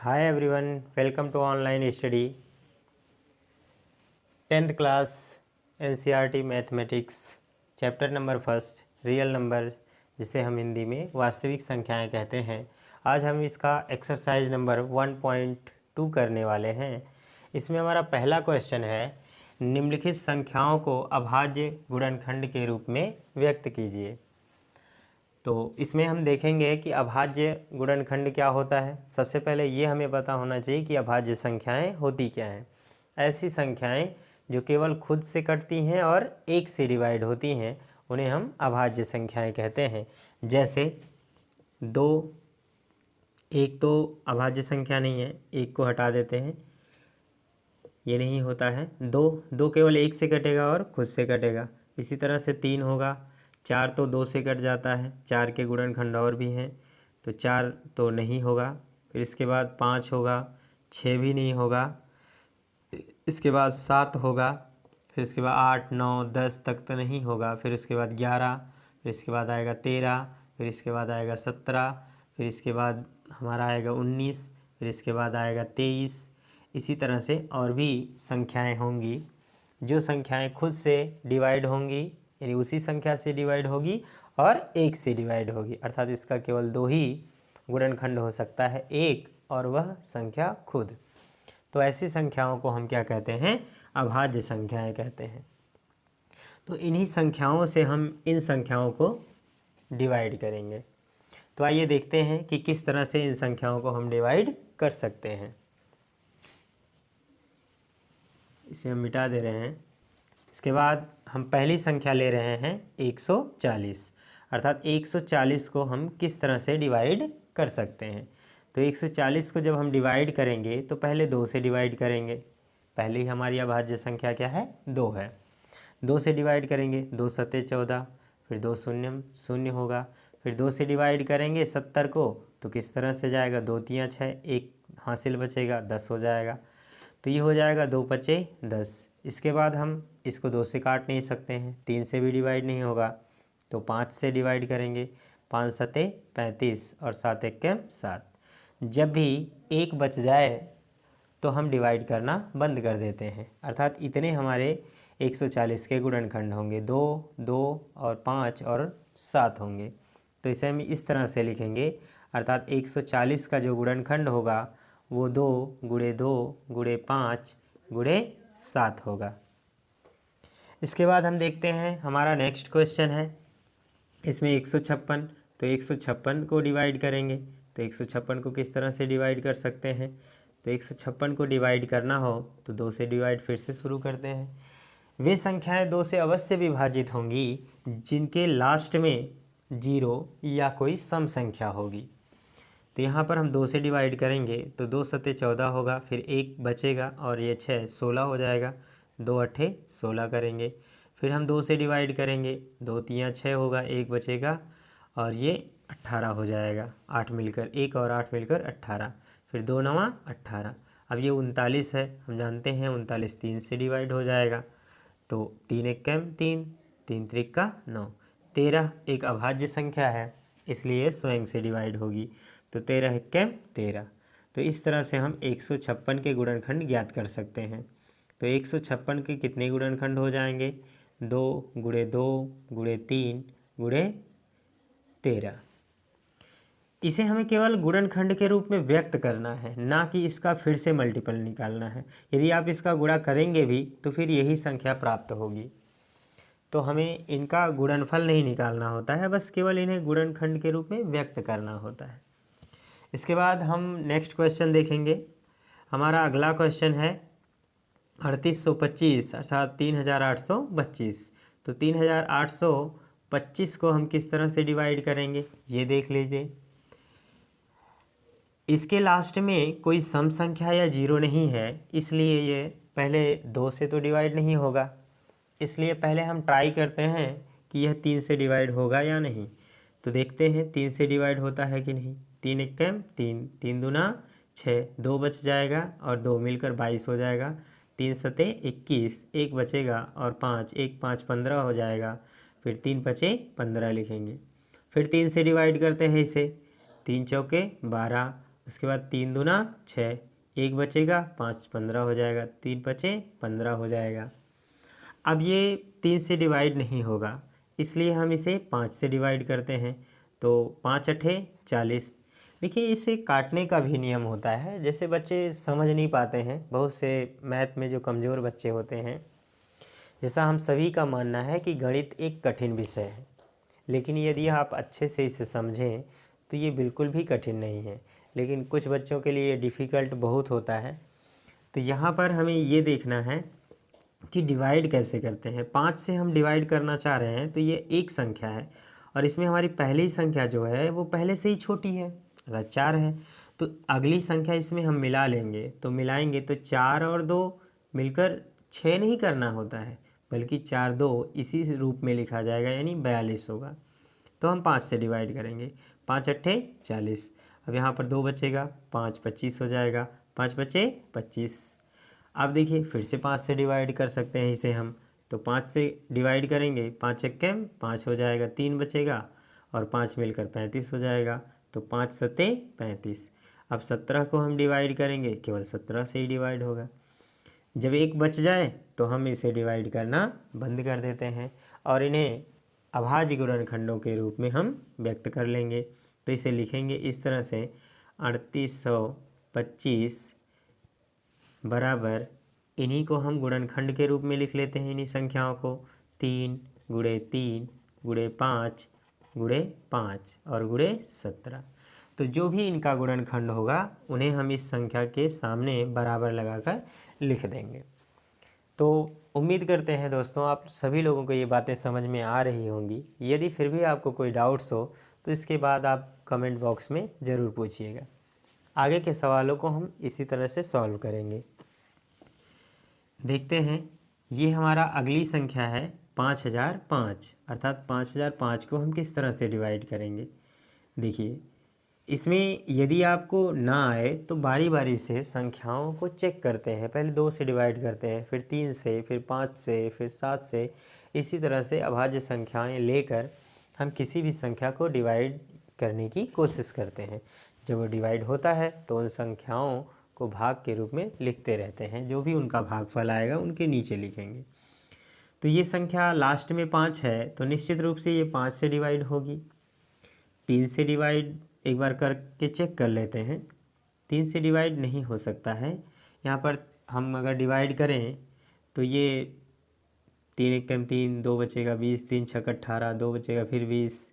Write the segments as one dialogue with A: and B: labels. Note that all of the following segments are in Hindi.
A: Hi everyone, welcome to online study. 10th class NCERT mathematics chapter number first real number, जिसे हम हिंदी में वास्तविक संख्याएं कहते हैं। आज हम इसका एक्सरसाइज नंबर 1.2 करने वाले हैं। इसमें हमारा पहला क्वेश्चन है, निम्नलिखित संख्याओं को अभाज्य गुणनखंड के रूप में व्यक्त कीजिए। तो इसमें हम देखेंगे कि अभाज्य गुणनखंड क्या होता है। सबसे पहले ये हमें पता होना चाहिए कि अभाज्य संख्याएं होती क्या हैं। ऐसी संख्याएं जो केवल खुद से कटती हैं और एक से डिवाइड होती हैं, उन्हें हम अभाज्य संख्याएं कहते हैं। जैसे 2, एक तो अभाज्य संख्या नहीं है, एक को हटा देते हैं, ये नहीं होता है। 2 केवल एक से कटेगा और खुद से कटेगा। इसी तरह से 3 होगा। 4 तो 2 से कट जाता है, 4 के गुणनखंड और भी हैं, तो 4 तो नहीं होगा। फिर इसके बाद 5 होगा, 6 भी नहीं होगा। इसके बाद 7 होगा, फिर इसके बाद 8, 9, 10 तक तो नहीं होगा। फिर इसके बाद 11, फिर इसके बाद आएगा 13, फिर इसके बाद आएगा 17, फिर इसके बाद हमारा आएगा 19, फिर इसके बाद आएगा 23। इसी तरह से और भी संख्याएं होंगी। जो संख्याएं खुद से डिवाइड होंगी, यानी उसी संख्या से डिवाइड होगी और एक से डिवाइड होगी, अर्थात इसका केवल 2 ही गुणनखंड हो सकता है, एक और वह संख्या खुद। तो ऐसी संख्याओं को हम क्या कहते हैं? अभाज्य संख्याएं कहते हैं। तो इन्हीं संख्याओं से हम इन संख्याओं को डिवाइड करेंगे। तो आइए देखते हैं कि किस तरह से इन संख्याओं को हम डिवाइड कर सकते हैं। इसे हम मिटा दे रहे हैं। इसके बाद हम पहली संख्या ले रहे हैं 140, अर्थात 140 को हम किस तरह से डिवाइड कर सकते हैं। तो 140 को जब हम डिवाइड करेंगे तो पहले 2 से डिवाइड करेंगे। पहले ही हमारी अभाज्य संख्या क्या है? 2 है। 2 से डिवाइड करेंगे, 2 सत्ते 14, फिर 2 शून्य शून्य होगा। फिर 2 से डिवाइड करेंगे 70 को, तो किस तरह से जाएगा? 2 तियाँ 6, एक हासिल बचेगा, 10 हो जाएगा। तो ये हो जाएगा 2 पचे 10। इसके बाद हम इसको 2 से काट नहीं सकते हैं, 3 से भी डिवाइड नहीं होगा, तो 5 से डिवाइड करेंगे। 5 सत्ते 35 और 7 एके 7। जब भी एक बच जाए तो हम डिवाइड करना बंद कर देते हैं, अर्थात इतने हमारे 140 के गुणनखंड होंगे। 2, 2 और 5 और 7 होंगे। तो इसे हम इस तरह से लिखेंगे, अर्थात 140 का जो गुणनखंड होगा वो 2 गुणे 2 गुणे 5 गुणे 7 होगा। इसके बाद हम देखते हैं हमारा नेक्स्ट क्वेश्चन है, इसमें 156। तो 156 को डिवाइड करेंगे। तो 156 को किस तरह से डिवाइड कर सकते हैं? तो 156 को डिवाइड करना हो तो 2 से डिवाइड फिर से शुरू करते हैं। वे संख्याएं 2 से अवश्य विभाजित होंगी जिनके लास्ट में 0 या कोई सम संख्या होगी। तो यहाँ पर हम 2 से डिवाइड करेंगे तो 2 सत्ते 14 होगा, फिर 1 बचेगा और ये 6 16 हो जाएगा। 2 अट्ठे 16 करेंगे। फिर हम 2 से डिवाइड करेंगे, 2 तियाँ 6 होगा, 1 बचेगा और ये 18 हो जाएगा। 8 मिलकर 1 और 8 मिलकर 18, फिर 2 नवा 18। अब ये 39 है, हम जानते हैं 39 3 से डिवाइड हो जाएगा। तो 3 एक 3, 3 त्रिका 9। 13 एक अभाज्य संख्या है, इसलिए स्वयं से डिवाइड होगी। तो 13 एक 13। तो इस तरह से हम 156 के गुणनखंड ज्ञात कर सकते हैं। तो 156 के कितने गुणनखंड हो जाएंगे? 2 गुणे 2 गुणे 3 गुणे 13। इसे हमें केवल गुणनखंड के रूप में व्यक्त करना है, ना कि इसका फिर से मल्टीपल निकालना है। यदि आप इसका गुणा करेंगे भी तो फिर यही संख्या प्राप्त होगी। तो हमें इनका गुणनफल नहीं निकालना होता है, बस केवल इन्हें गुणनखंड के रूप में व्यक्त करना होता है। इसके बाद हम नेक्स्ट क्वेश्चन देखेंगे। हमारा अगला क्वेश्चन है 3825, अर्थात 3825। तो 3825 को हम किस तरह से डिवाइड करेंगे ये देख लीजिए। इसके लास्ट में कोई सम संख्या या 0 नहीं है, इसलिए ये पहले 2 से तो डिवाइड नहीं होगा। इसलिए पहले हम ट्राई करते हैं कि यह 3 से डिवाइड होगा या नहीं। तो देखते हैं 3 से डिवाइड होता है कि नहीं। 3 एक 3, 3 दूना 6, 2 बच जाएगा और 2 मिलकर 22 हो जाएगा। 3 सत्ते 21, 1 बचेगा और 5, 1 5 15 हो जाएगा। फिर 3 बचे 15 लिखेंगे। फिर 3 से डिवाइड करते हैं इसे। 3 चौके 12, उसके बाद 3 दूना 6, 1 बचेगा, 5 15 हो जाएगा, 3 बचे 15 हो जाएगा। अब ये 3 से डिवाइड नहीं होगा, इसलिए हम इसे 5 से डिवाइड करते हैं। तो 5 अठे 40। देखिए इसे काटने का भी नियम होता है, जैसे बच्चे समझ नहीं पाते हैं, बहुत से मैथ में जो कमज़ोर बच्चे होते हैं, जैसा हम सभी का मानना है कि गणित एक कठिन विषय है, लेकिन यदि आप अच्छे से इसे समझें तो ये बिल्कुल भी कठिन नहीं है, लेकिन कुछ बच्चों के लिए डिफ़िकल्ट बहुत होता है। तो यहाँ पर हमें ये देखना है कि डिवाइड कैसे करते हैं। 5 से हम डिवाइड करना चाह रहे हैं, तो ये एक संख्या है और इसमें हमारी पहली संख्या जो है वो पहले से ही छोटी है, अर्थात 4 है। तो अगली संख्या इसमें हम मिला लेंगे, तो मिलाएंगे तो 4 और 2 मिलकर 6 नहीं करना होता है, बल्कि 4 2 इसी रूप में लिखा जाएगा, यानी 42 होगा। तो हम 5 से डिवाइड करेंगे, 5 अट्ठे 40। अब यहाँ पर 2 बचेगा, 5 25 हो जाएगा, 5 बचे 25। अब देखिए फिर से 5 से डिवाइड कर सकते हैं इसे हम, तो 5 से डिवाइड करेंगे, 5 एक्केम 5 हो जाएगा, 3 बचेगा और 5 मिलकर 35 हो जाएगा। तो 5 सत्ते 35। अब 17 को हम डिवाइड करेंगे, केवल 17 से ही डिवाइड होगा। जब एक बच जाए तो हम इसे डिवाइड करना बंद कर देते हैं और इन्हें अभाज्य गुणनखंडों के रूप में हम व्यक्त कर लेंगे। तो इसे लिखेंगे इस तरह से, 3825 बराबर, इन्हीं को हम गुणनखंड के रूप में लिख लेते हैं, इन्हीं संख्याओं को, 3 गुणे 3 गुणे 5 गुणे 5 और गुणे 17। तो जो भी इनका गुणनखंड होगा उन्हें हम इस संख्या के सामने बराबर लगाकर लिख देंगे। तो उम्मीद करते हैं दोस्तों आप सभी लोगों को ये बातें समझ में आ रही होंगी। यदि फिर भी आपको कोई डाउट्स हो तो इसके बाद आप कमेंट बॉक्स में ज़रूर पूछिएगा। आगे के सवालों को हम इसी तरह से सॉल्व करेंगे। देखते हैं, ये हमारा अगली संख्या है 5005, अर्थात 5005 को हम किस तरह से डिवाइड करेंगे। देखिए इसमें यदि आपको ना आए तो बारी बारी से संख्याओं को चेक करते हैं। पहले 2 से डिवाइड करते हैं, फिर 3 से, फिर 5 से, फिर 7 से। इसी तरह से अभाज्य संख्याएं लेकर हम किसी भी संख्या को डिवाइड करने की कोशिश करते हैं। जब वो डिवाइड होता है तो उन संख्याओं को भाग के रूप में लिखते रहते हैं, जो भी उनका भागफल आएगा उनके नीचे लिखेंगे। तो ये संख्या लास्ट में 5 है, तो निश्चित रूप से ये 5 से डिवाइड होगी। 3 से डिवाइड एक बार करके चेक कर लेते हैं, 3 से डिवाइड नहीं हो सकता है। यहाँ पर हम अगर डिवाइड करें तो ये 3 एकम 3, 2 बचेगा 20, 3 छक 18, 2 बचेगा फिर 20,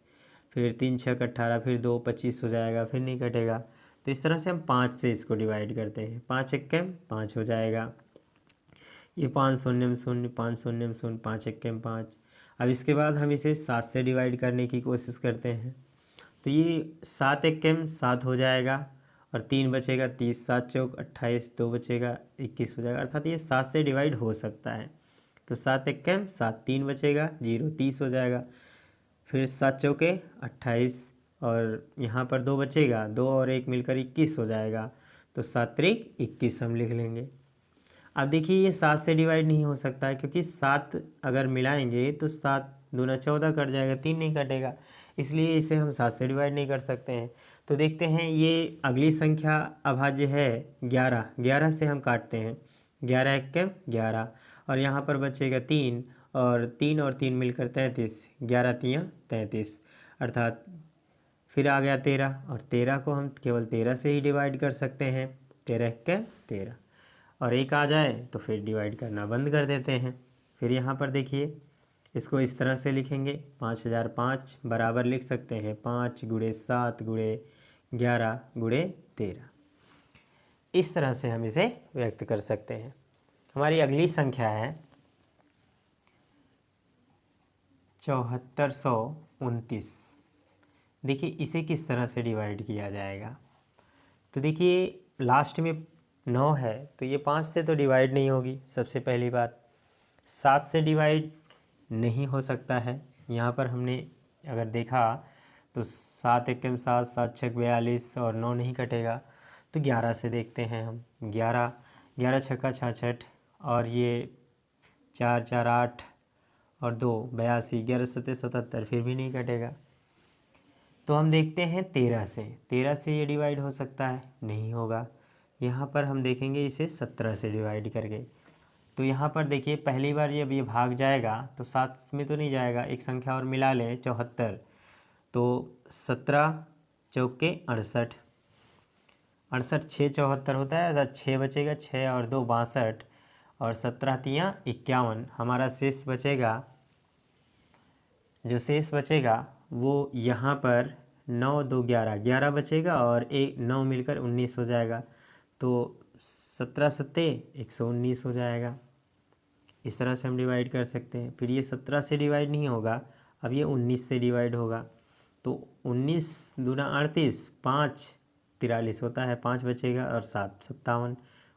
A: फिर 3 छक 18, फिर 2 25 हो जाएगा, फिर नहीं कटेगा। तो इस तरह से हम 5 से इसको डिवाइड करते हैं, 5 एकम 5 हो जाएगा। ये 5 शून्य 0, 5 शून्य 0, 5 एकम 5। अब इसके बाद हम इसे 7 से डिवाइड करने की कोशिश करते हैं, तो ये 7 एकम 7 हो जाएगा और 3 बचेगा, 30 7 चौक 28, 2 बचेगा 21 हो जाएगा, अर्थात ये 7 से डिवाइड हो सकता है। तो 7 एकम 7, 3 बचेगा 0, 30 हो जाएगा, फिर 7 चौके 28 और यहाँ पर 2 बचेगा, 2 और 1 मिलकर 21 हो जाएगा। तो 7 त्रिक 21 हम लिख लेंगे। अब देखिए ये 7 से डिवाइड नहीं हो सकता है, क्योंकि 7 अगर मिलाएंगे तो 7 दूना 14 कट जाएगा, 3 नहीं कटेगा, इसलिए इसे हम 7 से डिवाइड नहीं कर सकते हैं। तो देखते हैं, ये अगली संख्या अभाज्य है 11, 11 से हम काटते हैं, 11 एकम 11 और यहाँ पर बचेगा 3 और 3 मिलकर 33, 11 तियाँ 33, अर्थात फिर आ गया 13 और 13 को हम केवल 13 से ही डिवाइड कर सकते हैं, 13 एकम 13 और 1 आ जाए तो फिर डिवाइड करना बंद कर देते हैं। फिर यहाँ पर देखिए इसको इस तरह से लिखेंगे, 5005 बराबर लिख सकते हैं 5 गुणे 7 गुणे 11 गुणे 13। इस तरह से हम इसे व्यक्त कर सकते हैं। हमारी अगली संख्या है 7429। देखिए इसे किस तरह से डिवाइड किया जाएगा। तो देखिए लास्ट में 9 है, तो ये 5 से तो डिवाइड नहीं होगी, सबसे पहली बात। 7 से डिवाइड नहीं हो सकता है। यहाँ पर हमने अगर देखा तो 7 एकम 7, 7 छक 42 और 9 नहीं कटेगा। तो 11 से देखते हैं हम, 11, 11 छक्का 66 और ये 4 4 8 और 2 82, 11 सत्ते 77, फिर भी नहीं कटेगा। तो हम देखते हैं 13 से ये डिवाइड हो सकता है, नहीं होगा। यहाँ पर हम देखेंगे इसे 17 से डिवाइड करके। तो यहाँ पर देखिए पहली बार जब ये भाग जाएगा तो 7 में तो नहीं जाएगा, एक संख्या और मिला लें 74, तो 17 चौके 68, 68 6 74 होता है, अर्थात 6 बचेगा, 6 और 2 62 और 17 तियाँ 51। हमारा शेष बचेगा, जो शेष बचेगा वो यहाँ पर 9 2 11 11 बचेगा और 9 मिलकर 19 हो जाएगा। तो 17 सत्ते 119 हो जाएगा। इस तरह से हम डिवाइड कर सकते हैं। फिर ये 17 से डिवाइड नहीं होगा, अब ये 19 से डिवाइड होगा। तो 19 दूना 38, 5 43 होता है, 5 बचेगा और 7 57,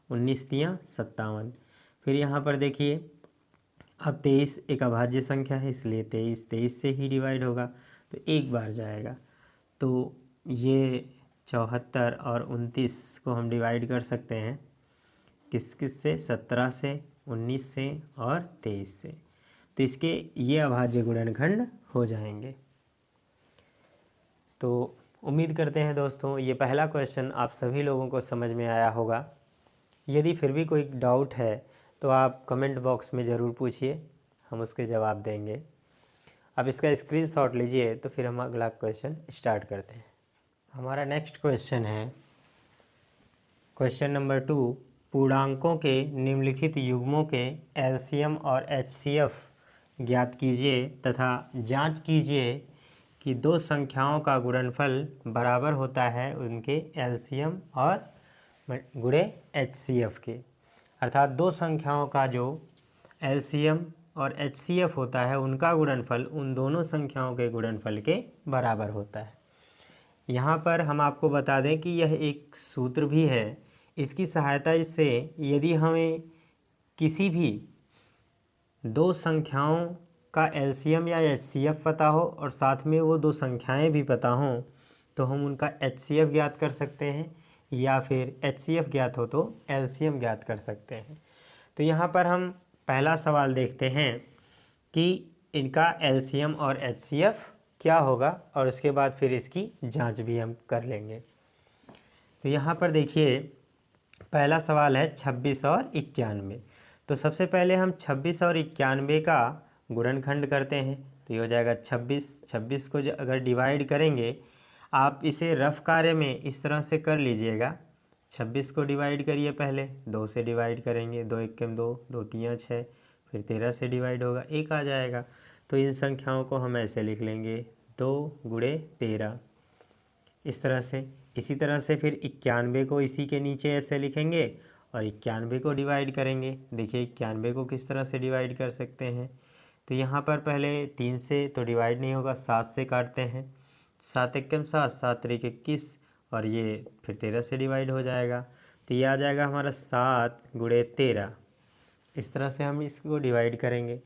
A: 19 तियाँ 57। फिर यहाँ पर देखिए अब 23 एक अभाज्य संख्या है, इसलिए 23 से ही डिवाइड होगा, तो एक बार जाएगा। तो ये 74 और 29 को हम डिवाइड कर सकते हैं किस किस से, 17 से, 19 से और 23 से। तो इसके ये अभाज्य गुणनखंड हो जाएंगे। तो उम्मीद करते हैं दोस्तों ये पहला क्वेश्चन आप सभी लोगों को समझ में आया होगा। यदि फिर भी कोई डाउट है तो आप कमेंट बॉक्स में ज़रूर पूछिए, हम उसके जवाब देंगे। अब इसका स्क्रीनशॉट लीजिए, तो फिर हम अगला क्वेश्चन स्टार्ट करते हैं। हमारा नेक्स्ट क्वेश्चन है क्वेश्चन नंबर 2। पूर्णांकों के निम्नलिखित युग्मों के एलसीएम और एचसीएफ ज्ञात कीजिए तथा जांच कीजिए कि दो संख्याओं का गुणनफल बराबर होता है उनके एलसीएम और गुणे एचसीएफ के। अर्थात दो संख्याओं का जो एलसीएम और एचसीएफ होता है उनका गुणनफल उन दोनों संख्याओं के गुणनफल के बराबर होता है। यहाँ पर हम आपको बता दें कि यह एक सूत्र भी है। इसकी सहायता से यदि हमें किसी भी दो संख्याओं का एलसीएम या एचसीएफ पता हो और साथ में वो दो संख्याएं भी पता हों तो हम उनका एचसीएफ ज्ञात कर सकते हैं, या फिर एचसीएफ ज्ञात हो तो एलसीएम ज्ञात कर सकते हैं। तो यहाँ पर हम पहला सवाल देखते हैं कि इनका एलसीएम और एचसीएफ क्या होगा, और उसके बाद फिर इसकी जांच भी हम कर लेंगे। तो यहाँ पर देखिए पहला सवाल है 26 और 91। तो सबसे पहले हम 26 और 91 का गुणनखंड करते हैं। तो ये हो जाएगा 26 को अगर डिवाइड करेंगे, आप इसे रफ कार्य में इस तरह से कर लीजिएगा। 26 को डिवाइड करिए, पहले 2 से डिवाइड करेंगे, 2 एकम 2, 2 तियाँ 6, फिर 13 से डिवाइड होगा, 1 आ जाएगा। तो इन संख्याओं को हम ऐसे लिख लेंगे 2 गुणे 13, इस तरह से। इसी तरह से फिर 91 को इसी के नीचे ऐसे लिखेंगे और 91 को डिवाइड करेंगे। देखिए 91 को किस तरह से डिवाइड कर सकते हैं। तो यहाँ पर पहले 3 से तो डिवाइड नहीं होगा, 7 से काटते हैं, 7 एकम 7, 7 त्रिक 21 और ये फिर 13 से डिवाइड हो जाएगा। तो ये आ जाएगा हमारा 7 गुणे 13। इस तरह से हम इसको डिवाइड करेंगे।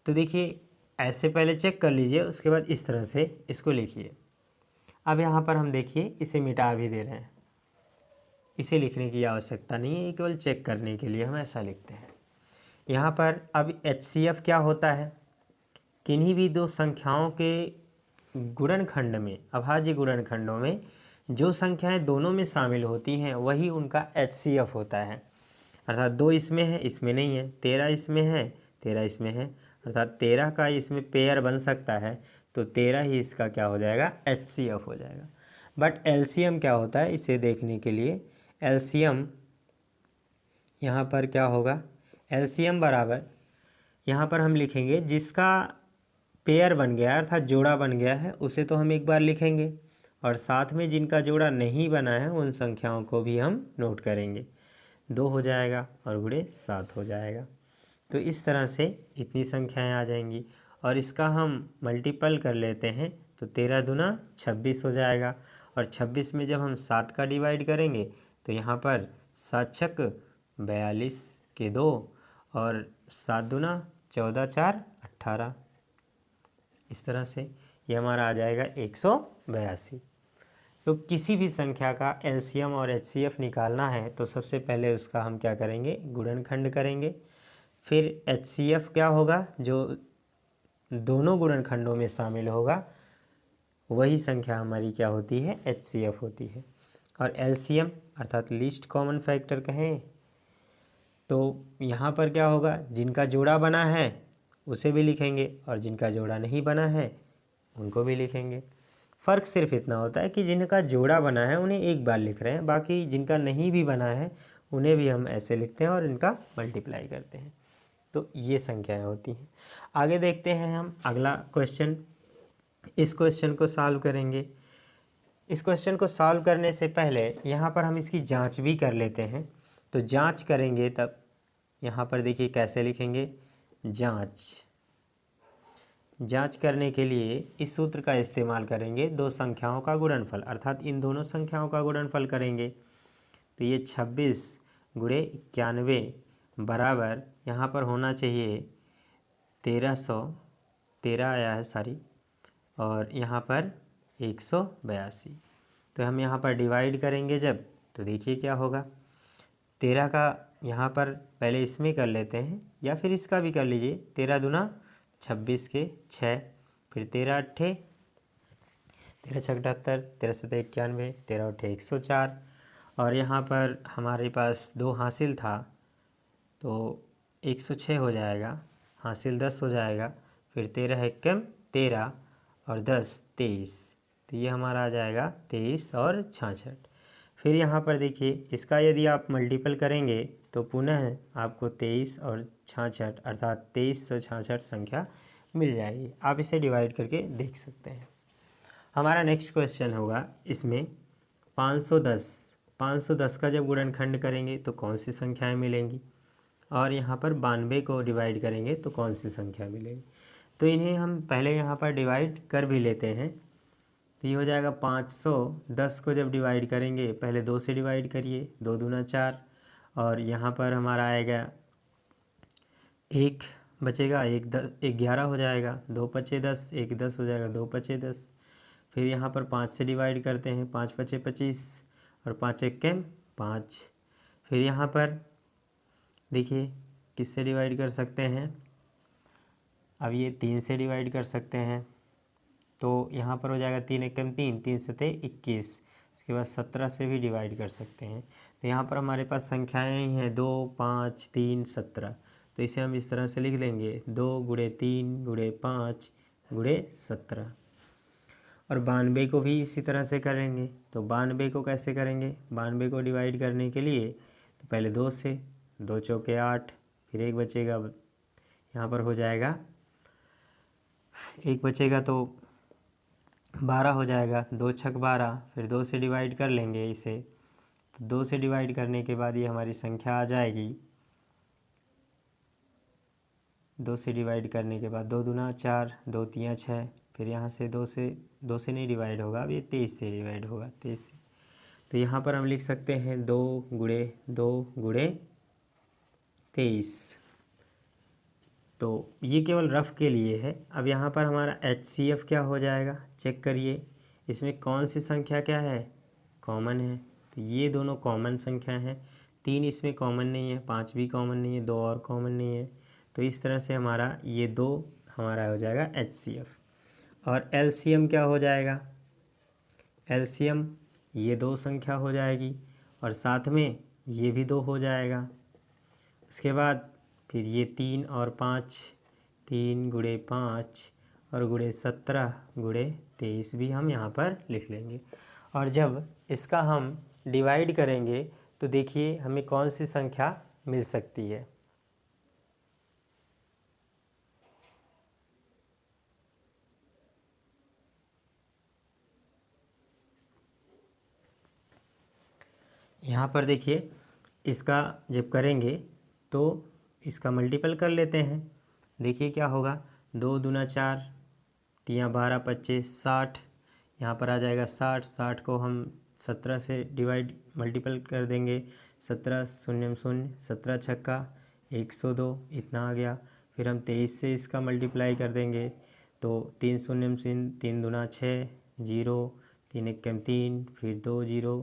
A: तो देखिए ऐसे पहले चेक कर लीजिए, उसके बाद इस तरह से इसको लिखिए। अब यहाँ पर हम देखिए इसे मिटा भी दे रहे हैं, इसे लिखने की आवश्यकता नहीं है, केवल चेक करने के लिए हम ऐसा लिखते हैं। यहाँ पर अब एचसीएफ क्या होता है, किन्हीं भी दो संख्याओं के गुणनखंड में, अभाज्य गुणनखंडों में जो संख्याएं दोनों में शामिल होती हैं वही उनका एचसीएफ होता है। अर्थात 2 इसमें है, इसमें नहीं है, 13 इसमें है, 13 इसमें है, अर्थात 13 का इसमें पेयर बन सकता है, तो 13 ही इसका क्या हो जाएगा, एचसीएफ हो जाएगा। बट एलसीएम क्या होता है, इसे देखने के लिए एलसीएम यहाँ पर क्या होगा, एलसीएम बराबर यहाँ पर हम लिखेंगे जिसका पेयर बन गया अर्थात जोड़ा बन गया है उसे तो हम एक बार लिखेंगे, और साथ में जिनका जोड़ा नहीं बना है उन संख्याओं को भी हम नोट करेंगे। 2 हो जाएगा और गुणे 7 हो जाएगा। तो इस तरह से इतनी संख्याएं आ जाएंगी और इसका हम मल्टीपल कर लेते हैं, तो 13 दूना 26 हो जाएगा। और 26 में जब हम 7 का डिवाइड करेंगे तो यहाँ पर 7 छक 42 के 2 और 7 दूना 14 4 18। इस तरह से ये हमारा आ जाएगा 182। तो किसी भी संख्या का एलसीएम और एचसीएफ निकालना है तो सबसे पहले उसका हम क्या करेंगे, गुणनखंड करेंगे। फिर एचसीएफ क्या होगा, जो दोनों गुणनखंडों में शामिल होगा वही संख्या हमारी क्या होती है, HCF होती है। और LCM अर्थात लीस्ट कॉमन फैक्टर कहें तो यहाँ पर क्या होगा, जिनका जोड़ा बना है उसे भी लिखेंगे और जिनका जोड़ा नहीं बना है उनको भी लिखेंगे। फ़र्क सिर्फ इतना होता है कि जिनका जोड़ा बना है उन्हें एक बार लिख रहे हैं, बाकी जिनका नहीं भी बना है उन्हें भी हम ऐसे लिखते हैं और इनका मल्टीप्लाई करते हैं। तो ये संख्याएं होती हैं। आगे देखते हैं हम अगला क्वेश्चन। इस क्वेश्चन को सॉल्व करेंगे। इस क्वेश्चन को सॉल्व करने से पहले यहाँ पर हम इसकी जांच भी कर लेते हैं। तो जांच करेंगे तब यहाँ पर देखिए कैसे लिखेंगे, जांच करने के लिए इस सूत्र का इस्तेमाल करेंगे, दो संख्याओं का गुणनफल अर्थात इन दोनों संख्याओं का गुणनफल करेंगे। तो ये 26 गुणे 91 बराबर यहाँ पर होना चाहिए 1313 आया है सारी, और यहाँ पर 182। तो हम यहाँ पर डिवाइड करेंगे जब, तो देखिए क्या होगा, 13 का यहाँ पर पहले इसमें कर लेते हैं या फिर इसका भी कर लीजिए। 13 दूना 26 के 6, फिर 13 अट्ठे 13 छक 78, 13 सत्ते 91, 13 अट्ठे 104। और यहाँ पर हमारे पास 2 हासिल था तो 106 हो जाएगा, हासिल 10 हो जाएगा, फिर 13 एकम 13 और 10 23। तो ये हमारा आ जाएगा 23 और 66। फिर यहाँ पर देखिए इसका यदि आप मल्टीपल करेंगे तो पुनः आपको 23 और 66 अर्थात 2366 संख्या मिल जाएगी। आप इसे डिवाइड करके देख सकते हैं। हमारा नेक्स्ट क्वेश्चन होगा इसमें 510 का जब गुणनखंड करेंगे तो कौन सी संख्याएं मिलेंगी, और यहाँ पर 92 को डिवाइड करेंगे तो कौन सी संख्या मिलेगी। तो इन्हें हम पहले यहाँ पर डिवाइड कर भी लेते हैं। तो ये हो जाएगा 510 को जब डिवाइड करेंगे पहले 2 से डिवाइड करिए, 2 दूना 4, और यहाँ पर हमारा आएगा 1 बचेगा, 11 हो जाएगा, 2 पचे 10, 1 10 हो जाएगा, 2 पचे 10। फिर यहाँ पर 5 से डिवाइड करते हैं, 5 पचे 25 और 5 एक 5। फिर यहाँ पर देखिए किससे डिवाइड कर सकते हैं, अब ये 3 से डिवाइड कर सकते हैं। तो यहाँ पर हो जाएगा 3 एकम 3, 3 सते 21। उसके बाद 17 से भी डिवाइड कर सकते हैं। तो यहाँ पर हमारे पास संख्याएं ही हैं 2 5 3 17। तो इसे हम इस तरह से लिख लेंगे 2 गुणे 3 गुणे 5 गुणे 17। और 92 को भी इसी तरह से करेंगे। तो 92 को कैसे करेंगे, 92 को डिवाइड करने के लिए तो पहले 2 से, 2 चौके 8, फिर 1 बचेगा, यहाँ पर हो जाएगा 1 बचेगा तो 12 हो जाएगा, 2 छक 12, फिर 2 से डिवाइड कर लेंगे इसे। तो 2 से डिवाइड करने के बाद ये हमारी संख्या आ जाएगी, 2 से डिवाइड करने के बाद 2 दूना 4, 2 तियाँ 6, फिर यहाँ से 2 से नहीं डिवाइड होगा, अब ये 23 से डिवाइड होगा, 23 से। तो यहाँ पर हम लिख सकते हैं 2 गुणे 2 गुणे 23। तो ये केवल रफ के लिए है। अब यहाँ पर हमारा HCF क्या हो जाएगा, चेक करिए इसमें कौन सी संख्या क्या है, कॉमन है। तो ये दोनों कॉमन संख्या हैं, 3 इसमें कॉमन नहीं है, 5 भी कॉमन नहीं है, 2 और कॉमन नहीं है। तो इस तरह से हमारा ये 2 हमारा हो जाएगा HCF। और LCM क्या हो जाएगा, LCM ये 2 संख्या हो जाएगी और साथ में ये भी 2 हो जाएगा। उसके बाद फिर ये 3 और 5, 3 गुणे 5 और गुणे 17 गुणे 23 भी हम यहाँ पर लिख लेंगे। और जब इसका हम डिवाइड करेंगे तो देखिए हमें कौन सी संख्या मिल सकती है। यहाँ पर देखिए इसका जब करेंगे तो इसका मल्टीपल कर लेते हैं। देखिए क्या होगा, 2 दूना 4, 3 12 25 60, यहाँ पर आ जाएगा 60। 60 को हम 17 से डिवाइड मल्टीपल कर देंगे, 17 शून्य शून्य, 17 छक्का 102, इतना आ गया। फिर हम 23 से इसका मल्टीप्लाई कर देंगे तो 3 शून्य शून्य, 3 दूना 6 0, 3 एकम 3, फिर 2 0,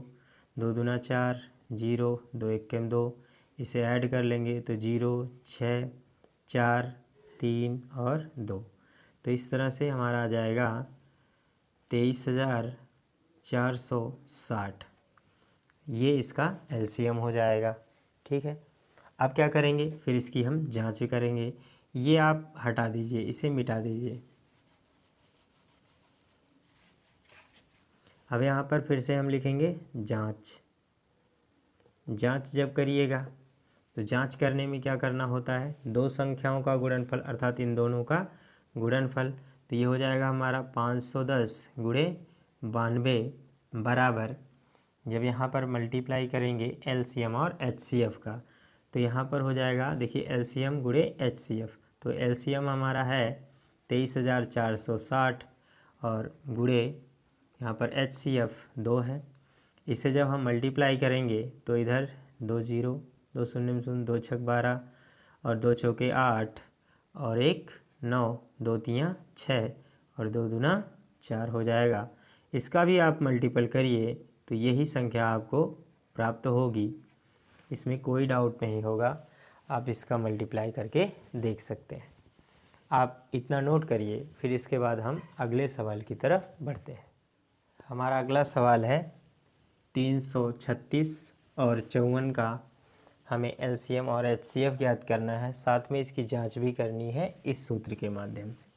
A: 2 दूना 4 0, 2 एकम 2, इसे ऐड कर लेंगे तो 0 6 4 3 और 2। तो इस तरह से हमारा आ जाएगा 23,460, ये इसका एलसीएम हो जाएगा। ठीक है, अब क्या करेंगे, फिर इसकी हम जांच करेंगे। ये आप हटा दीजिए, इसे मिटा दीजिए। अब यहाँ पर फिर से हम लिखेंगे जांच। जांच जब करिएगा तो जांच करने में क्या करना होता है, दो संख्याओं का गुणनफल अर्थात इन दोनों का गुणनफल। तो ये हो जाएगा हमारा 510 गुणे 92 बराबर, जब यहाँ पर मल्टीप्लाई करेंगे एलसीएम और एचसीएफ का, तो यहाँ पर हो जाएगा, देखिए एलसीएम गुणे एचसीएफ, तो एलसीएम हमारा है 23,460 और गुणे यहाँ पर एचसीएफ 2 है। इसे जब हम मल्टीप्लाई करेंगे तो इधर 2 0, 2 0 0, 2 छक 12 और 2 चौके 8 और 1 9, 2 3 6 और 2 दूना 4 हो जाएगा। इसका भी आप मल्टीपल करिए तो यही संख्या आपको प्राप्त होगी, इसमें कोई डाउट नहीं होगा। आप इसका मल्टीप्लाई करके देख सकते हैं। आप इतना नोट करिए, फिर इसके बाद हम अगले सवाल की तरफ बढ़ते हैं। हमारा अगला सवाल है 336 और 54 का हमें एलसीएम और एचसीएफ ज्ञात करना है, साथ में इसकी जांच भी करनी है इस सूत्र के माध्यम से।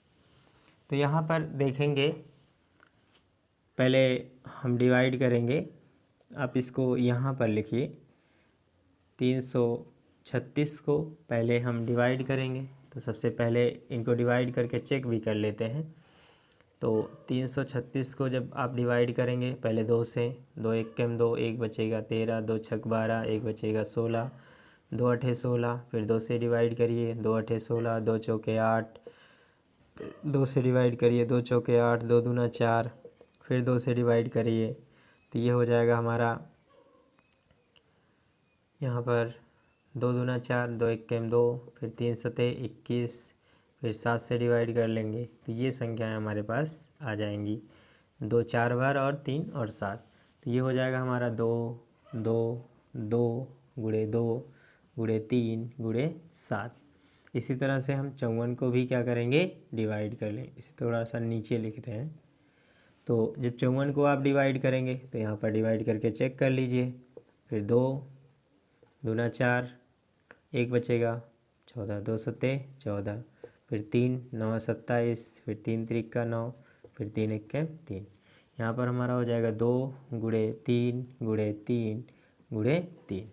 A: तो यहाँ पर देखेंगे, पहले हम डिवाइड करेंगे। आप इसको यहाँ पर लिखिए, 336 को पहले हम डिवाइड करेंगे। तो सबसे पहले इनको डिवाइड करके चेक भी कर लेते हैं। तो 336 को जब आप डिवाइड करेंगे, पहले 2 से, 2 1 कम 2, 1 बचेगा 13, 2 छक 12, 1 बचेगा 16, 2 8 16, फिर 2 से डिवाइड करिए, 2 8 16, 2 चौके 8, 2 से डिवाइड करिए, 2 चौके 8, 2 दूना 4, फिर 2 से डिवाइड करिए, तो ये हो जाएगा हमारा यहाँ पर 2 दूना 4, 2 1 कम 2, फिर 3 सते 21, फिर 7 से डिवाइड कर लेंगे तो ये संख्याएं हमारे पास आ जाएंगी, 2 4 बार और 3 और 7। तो ये हो जाएगा हमारा 2 2 2 गुणे 2 गुणे 3 गुणे 7। इसी तरह से हम 54 को भी क्या करेंगे, डिवाइड कर लें। इसे थोड़ा सा नीचे लिखते हैं। तो जब 54 को आप डिवाइड करेंगे तो यहाँ पर डिवाइड करके चेक कर लीजिए, फिर 2 दूना 4, 1 बचेगा 14, 2 सत्ते 14, फिर 3 9 27, फिर 3 त्रिका 9, फिर 3 एक 3। यहाँ पर हमारा हो जाएगा 2 गुणे 3 गुणे 3 गुणे 3।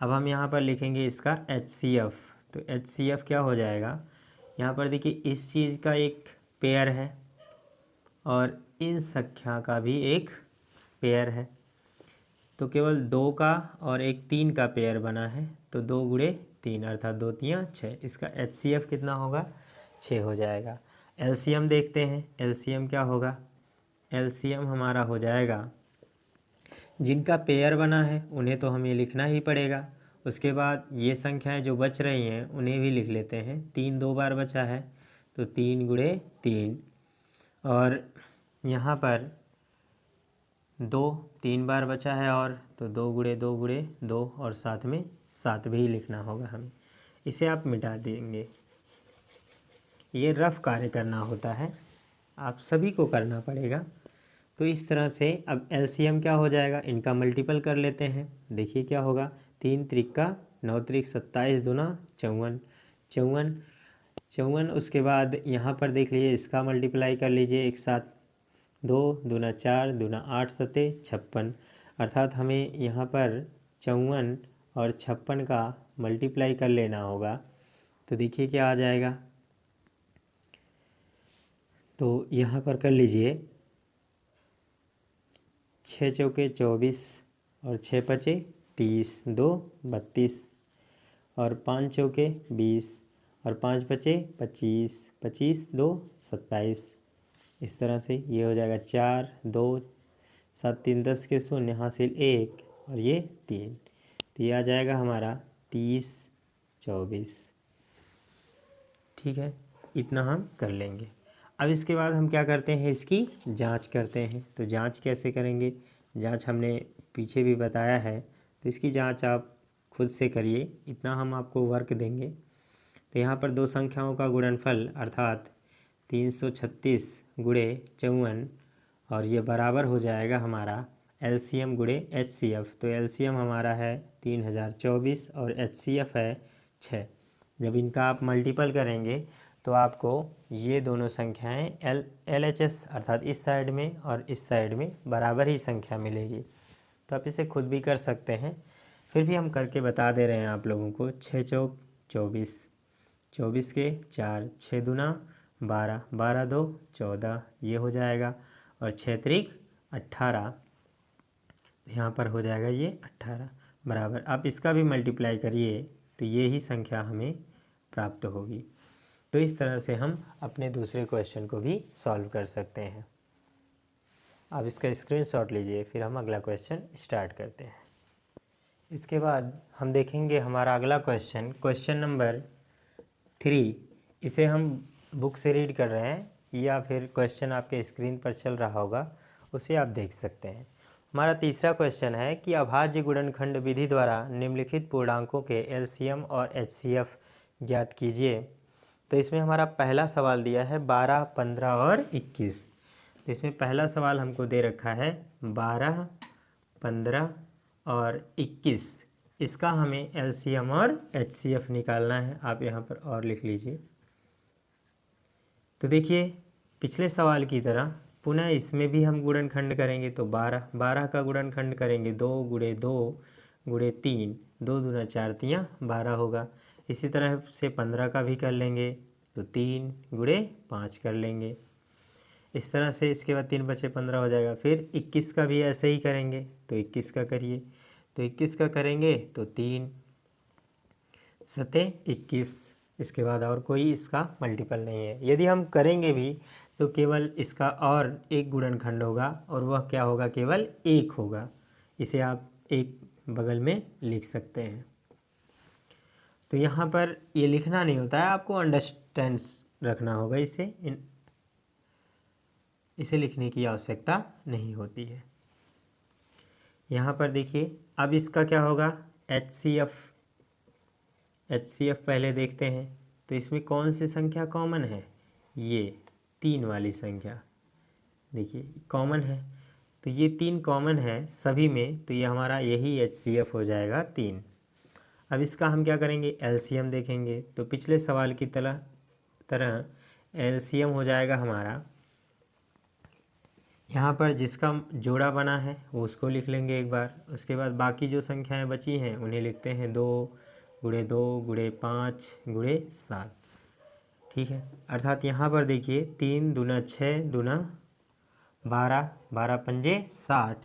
A: अब हम यहाँ पर लिखेंगे इसका एचसीएफ। तो एचसीएफ क्या हो जाएगा, यहाँ पर देखिए इस चीज़ का एक पेयर है और इन संख्या का भी एक पेयर है। तो केवल 2 का और एक 3 का पेयर बना है, तो 2 गुणे 3 अर्थात 2 3 6। इसका एचसीएफ कितना होगा, 6 हो जाएगा। एलसीएम देखते हैं, एलसीएम क्या होगा, एलसीएम हमारा हो जाएगा, जिनका पेयर बना है उन्हें तो हमें लिखना ही पड़ेगा। उसके बाद ये संख्याएं जो बच रही हैं उन्हें भी लिख लेते हैं। 3 2 बार बचा है तो 3 गुणे 3, और यहाँ पर 2 3 बार बचा है और तो 2 गुणे 2 गुणे 2 और साथ में 7 भी लिखना होगा हमें। इसे आप मिटा देंगे। ये रफ कार्य करना होता है, आप सभी को करना पड़ेगा। तो इस तरह से अब एलसीएम क्या हो जाएगा, इनका मल्टीपल कर लेते हैं। देखिए क्या होगा, 3 त्रिका 9 त्रिक 27 दूना 54 54 54। उसके बाद यहाँ पर देख लीजिए, इसका मल्टीप्लाई कर लीजिए एक साथ, 2 दूना 4 दूना 8 सते 56, अर्थात हमें यहाँ पर 54 और 56 का मल्टीप्लाई कर लेना होगा। तो देखिए क्या आ जाएगा, तो यहाँ पर कर लीजिए 6 चौके 24 और 6 पचे 30, 2 32 और 5 चौके 20 और 5 पचे 25, 25 2 27। इस तरह से ये हो जाएगा 4 2 7 3 10 के शून्य, हासिल 1 और ये 3। तो ये आ जाएगा हमारा 30 24। ठीक है, इतना हम कर लेंगे। अब इसके बाद हम क्या करते हैं, इसकी जांच करते हैं। तो जांच कैसे करेंगे, जांच हमने पीछे भी बताया है, तो इसकी जांच आप खुद से करिए, इतना हम आपको वर्क देंगे। तो यहाँ पर दो संख्याओं का गुणनफल अर्थात 336 गुणे 54 और ये बराबर हो जाएगा हमारा LCM गुणे HCF। तो LCM हमारा है 3024 और HCF है 6। जब इनका आप मल्टीपल करेंगे तो आपको ये दोनों संख्याएं LHS अर्थात इस साइड में और इस साइड में बराबर ही संख्या मिलेगी। तो आप इसे खुद भी कर सकते हैं, फिर भी हम करके बता दे रहे हैं आप लोगों को। 6 चौक 24, 24 के 4, 6 दूना 12, 12 दो 14, ये हो जाएगा, और 6 त्रिक 18, यहाँ पर हो जाएगा ये 18 बराबर। आप इसका भी मल्टीप्लाई करिए तो ये ही संख्या हमें प्राप्त होगी। तो इस तरह से हम अपने दूसरे क्वेश्चन को भी सॉल्व कर सकते हैं। आप इसका स्क्रीनशॉट लीजिए, फिर हम अगला क्वेश्चन स्टार्ट करते हैं। इसके बाद हम देखेंगे हमारा अगला क्वेश्चन, क्वेश्चन नंबर 3। इसे हम बुक से रीड कर रहे हैं या फिर क्वेश्चन आपके स्क्रीन पर चल रहा होगा, उसे आप देख सकते हैं। हमारा तीसरा क्वेश्चन है कि अभाज्य गुणनखंड विधि द्वारा निम्नलिखित पूर्णांकों के LCM और HCF ज्ञात कीजिए। तो इसमें हमारा पहला सवाल दिया है 12, 15 और 21। तो इसमें पहला सवाल हमको दे रखा है 12, 15 और 21। इसका हमें LCM और HCF निकालना है। आप यहाँ पर और लिख लीजिए। तो देखिए पिछले सवाल की तरह पुनः इसमें भी हम गुणनखंड करेंगे। तो 12, 12 का गुणनखंड करेंगे 2 गुणे 2 गुणे 3, 2 दूना 4 तियाँ 12 होगा। इसी तरह से 15 का भी कर लेंगे, तो 3 गुणे 5 कर लेंगे। इस तरह से इसके बाद 3 बचे 15 हो जाएगा। फिर 21 का भी ऐसे ही करेंगे, तो 21 का करिए। तो 21 का करेंगे तो 3 सते 21। इसके बाद और कोई इसका मल्टीपल नहीं है। यदि हम करेंगे भी तो केवल इसका और एक गुणनखंड होगा, और वह क्या होगा, केवल 1 होगा। इसे आप एक बगल में लिख सकते हैं। तो यहाँ पर ये लिखना नहीं होता है, आपको अंडरस्टैंड रखना होगा। इसे लिखने की आवश्यकता नहीं होती है। यहाँ पर देखिए अब इसका क्या होगा, HCF पहले देखते हैं। तो इसमें कौन सी संख्या कॉमन है, ये 3 वाली संख्या देखिए कॉमन है। तो ये 3 कॉमन है सभी में, तो ये हमारा यही HCF हो जाएगा 3। अब इसका हम क्या करेंगे, LCM देखेंगे। तो पिछले सवाल की तरह LCM हो जाएगा हमारा, यहाँ पर जिसका जोड़ा बना है वो उसको लिख लेंगे एक बार। उसके बाद बाकी जो संख्याएं बची हैं उन्हें लिखते हैं 2 गुणे 2 गुणे 5 गुणे 7। ठीक है, अर्थात यहाँ पर देखिए 3 दूना 6 दूना 12, 12 पंजे 60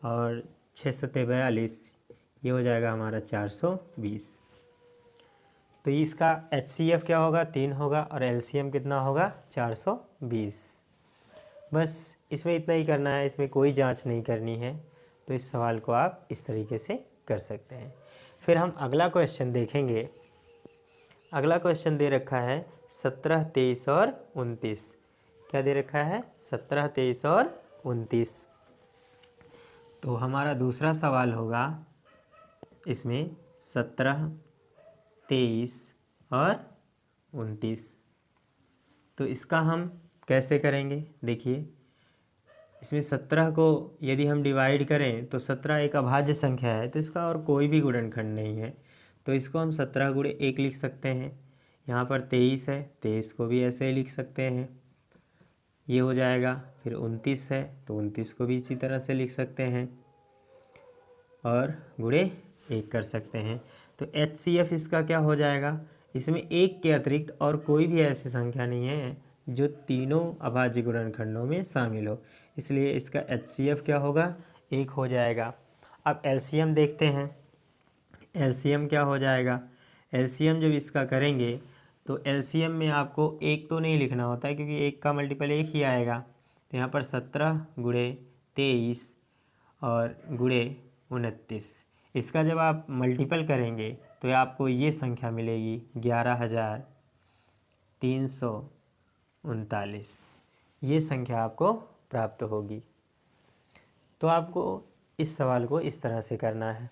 A: और 6 सत्ते 42, ये हो जाएगा हमारा 420। तो इसका HCF क्या होगा, 3 होगा, और LCM कितना होगा, 420। बस इसमें इतना ही करना है, इसमें कोई जांच नहीं करनी है। तो इस सवाल को आप इस तरीके से कर सकते हैं। फिर हम अगला क्वेश्चन देखेंगे। अगला क्वेश्चन दे रखा है 17, 23 और 29। क्या दे रखा है, 17, 23 और 29। तो हमारा दूसरा सवाल होगा इसमें 17, 23 और 29। तो इसका हम कैसे करेंगे, देखिए इसमें 17 को यदि हम डिवाइड करें तो 17 एक अभाज्य संख्या है, तो इसका और कोई भी गुणनखंड नहीं है। तो इसको हम 17 गुणे 1 लिख सकते हैं। यहाँ पर 23 है, 23 को भी ऐसे ही लिख सकते हैं, ये हो जाएगा। फिर 29 है, तो 29 को भी इसी तरह से लिख सकते हैं और गुणे 1 कर सकते हैं। तो HCF इसका क्या हो जाएगा, इसमें 1 के अतिरिक्त और कोई भी ऐसी संख्या नहीं है जो तीनों अभाज्य गुणनखंडों में शामिल हो, इसलिए इसका HCF क्या होगा, 1 हो जाएगा। अब LCM देखते हैं। LCM क्या हो जाएगा, LCM जब इसका करेंगे तो LCM में आपको 1 तो नहीं लिखना होता है, क्योंकि 1 का मल्टीपल 1 ही आएगा। तो यहाँ पर 17 गुणे 23 और गुणे 29, इसका जब आप मल्टीपल करेंगे तो आपको ये संख्या मिलेगी 11,339। ये संख्या आपको प्राप्त होगी। तो आपको इस सवाल को इस तरह से करना है।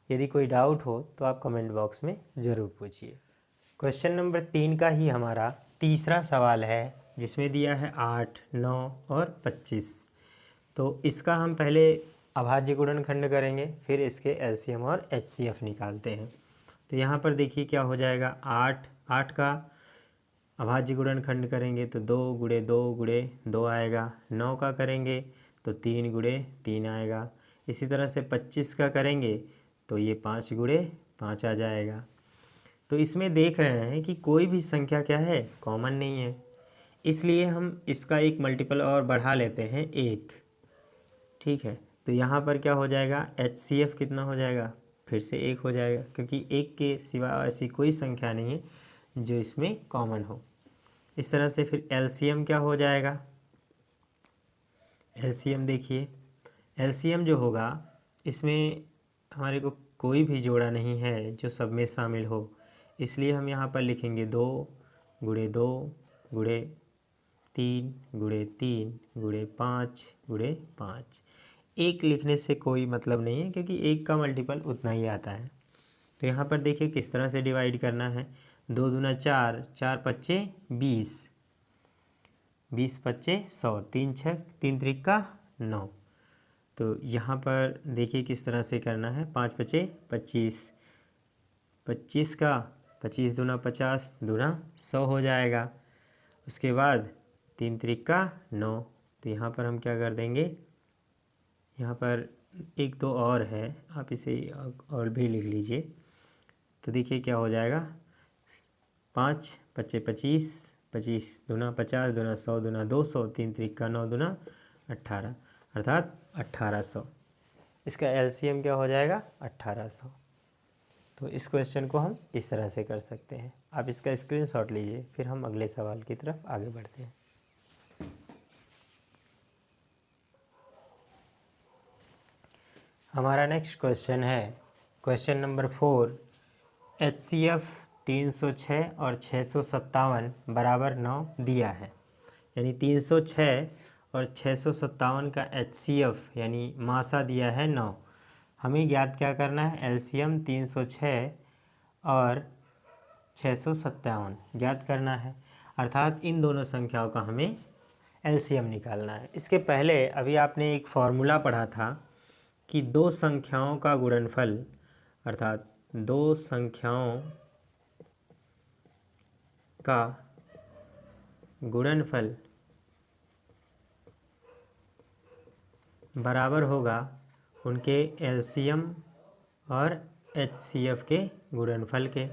A: यदि कोई डाउट हो तो आप कमेंट बॉक्स में ज़रूर पूछिए। क्वेश्चन नंबर 3 का ही हमारा तीसरा सवाल है जिसमें दिया है 8, 9 और 25। तो इसका हम पहले अभाज्य गुणनखंड करेंगे, फिर इसके एलसीएम और एचसीएफ निकालते हैं। तो यहाँ पर देखिए क्या हो जाएगा, 8 का अभाज्य गुणनखंड करेंगे तो 2 गुणे 2 गुणे 2 आएगा। 9 का करेंगे तो 3 गुणे 3 आएगा। इसी तरह से 25 का करेंगे तो ये 5 गुणे 5 आ जाएगा। तो इसमें देख रहे हैं कि कोई भी संख्या क्या है, कॉमन नहीं है, इसलिए हम इसका एक मल्टीपल और बढ़ा लेते हैं 1। ठीक है, तो यहाँ पर क्या हो जाएगा, HCF कितना हो जाएगा, फिर से 1 हो जाएगा, क्योंकि 1 के सिवा ऐसी कोई संख्या नहीं है जो इसमें कॉमन हो। इस तरह से फिर LCM क्या हो जाएगा, LCM देखिए, LCM जो होगा इसमें हमारे को कोई भी जोड़ा नहीं है जो सब में शामिल हो, इसलिए हम यहाँ पर लिखेंगे 2 गुणे 2 गुणे 3 गुणे 3 गुणे 5 गुणे 5। 1 लिखने से कोई मतलब नहीं है, क्योंकि 1 का मल्टीपल उतना ही आता है। तो यहाँ पर देखिए किस तरह से डिवाइड करना है, 2 दूना 4, 4 पच्चे 20, 20 पच्चे 100, 3 छक 3 त्रिका 9। तो यहाँ पर देखिए किस तरह से करना है, 5 पच्चे 25, 25 का 25 दूना 50 दूना 100 हो जाएगा। उसके बाद 3 त्रिका 9। तो यहाँ पर हम क्या कर देंगे, यहाँ पर 1 2 और है, आप इसे और भी लिख लीजिए। तो देखिए क्या हो जाएगा, 5 पच्चे 25, 25 दूना 50 दूना 100 दूना 200, 3 त्रिका 9 दूना 18, अर्थात 1800। इसका एलसीएम क्या हो जाएगा, 1800। तो इस क्वेश्चन को हम इस तरह से कर सकते हैं। आप इसका स्क्रीनशॉट लीजिए, फिर हम अगले सवाल की तरफ आगे बढ़ते हैं। हमारा नेक्स्ट क्वेश्चन है क्वेश्चन नंबर 4। HCF 306 और 657 बराबर 9 दिया है, यानी 306 और 657 का HCF यानी मासा दिया है 9। हमें ज्ञात क्या करना है, LCM 306 और 657 ज्ञात करना है, अर्थात इन दोनों संख्याओं का हमें LCM निकालना है। इसके पहले अभी आपने एक फॉर्मूला पढ़ा था कि दो संख्याओं का गुणनफल, अर्थात दो संख्याओं का गुणनफल बराबर होगा उनके LCM और HCF के गुणनफल के।